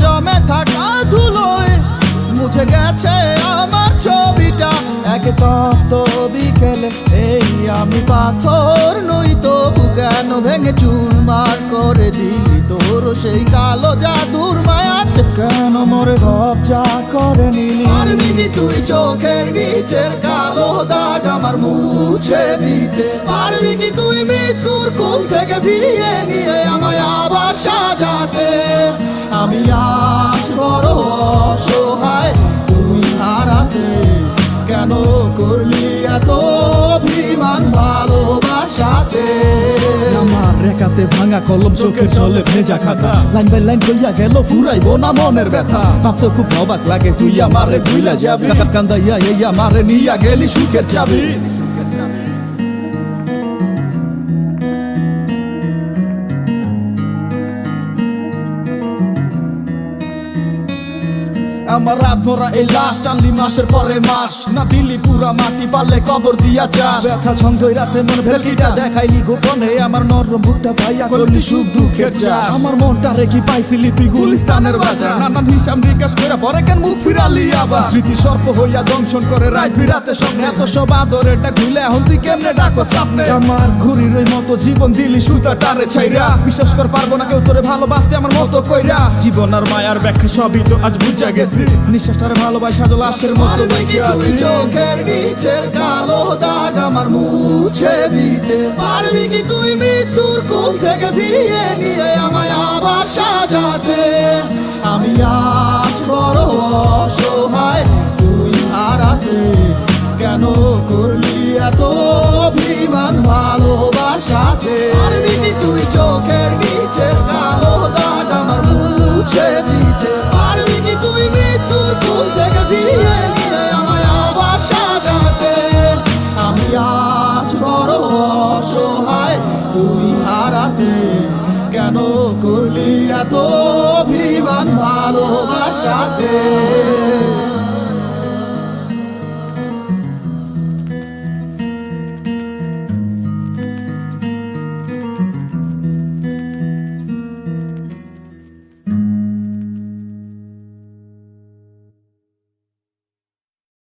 জমে থাকা ধুলোয় মুছে গেছে আমার ছবিটা। এক তপ্ত বিকেলে এই আমি পাথর নই, তবু কেন ভেঙে চুরমার করে দিলি তোর সেই কালো জাদুর মায়াতে? কেন মোরে কবজা করে নিলি? পারবি কি তুই চোখের নিচের কালো দাগ আমার মুছে দিতে? পারবি কি তুই মৃত্যুর কোল থেকে ফিরিয়ে নিয়ে আমায় আবার সাজাতে? আমি আজ বড় অসহায় তুই হারাতে, কেন করলি এত অভিমান ভালোবাসাতে? আমার রেখাতে ভাঙা কলম, চোখের জলে ভেজা খাতা, লাইন বাই লাইন কইয়া গেল ফুরাইবো না মনের ব্যথা। ভাবতে খুব অবাক লাগে তুই আমারে ভুইলা যাবি, কান্দাইয়া এই আমারে নিয়া গেলি সুখের চাবি। আমার রাত ভরা এই লাশ টানলি মাসের পরে মাস, না দিলি পুরা মাটি পারলে কবর দিয়া যাস। ব্যথা ছন্দইরাছে মন ভেলকিটা দেখাইলি গোপনে, আমার নরম বুকটা পাইয়া করলি সুখ দুঃখের চাষ। আমার মনটা রেখি পাইছিলি তুই গুলিস্তানের বাজার, নানান হিসাব নিকাশ কইরা পরে কেন মুখ ফিরালি আবার? স্মৃতি সর্প হইয়া দংশন করে রাত বিরাতে স্বপ্নে, এত সব আদর এটা ঘুইলে এখন তুই কেমনে ডাকো সামনে? আমার ঘুরির ওই মতো জীবন দিলি সুতা টারে ছাইরা, বিশ্বাস কর পারবো না কেউ তোরে ভালোবাসতে আমার মতো কইরা। জীবন আর মায়ার ব্যাখ্যা সবই তো আজ বুঝা গেছি, নিঃশ্বাসটারে ভালোবাসা লাশের মতো দেখে আছি। চোখের নিচের কালো দাগ আমার মুছে দিতে পারবি কি তুই মৃত্যুর কোল থেকে ফিরিয়ে নিয়ে আমায় আবার সাজাতে? আমি আজ বড় অসহায় তুই হারাতে, কেন করলি এত অভিমান ভালোবাসাতে? পারবি কি তুই চোখের নিচের কালো দাগ আমার মুছে দিতে? পারবি কি তুই মৃত্যুর কোল থেকে ফিরিয়ে নিয়ে আমায় আবার সাজাতে? আমি আজ বড় অসহায় তুই হারাতে, কেন করলি এত অভিমান ভালোবাসাতে?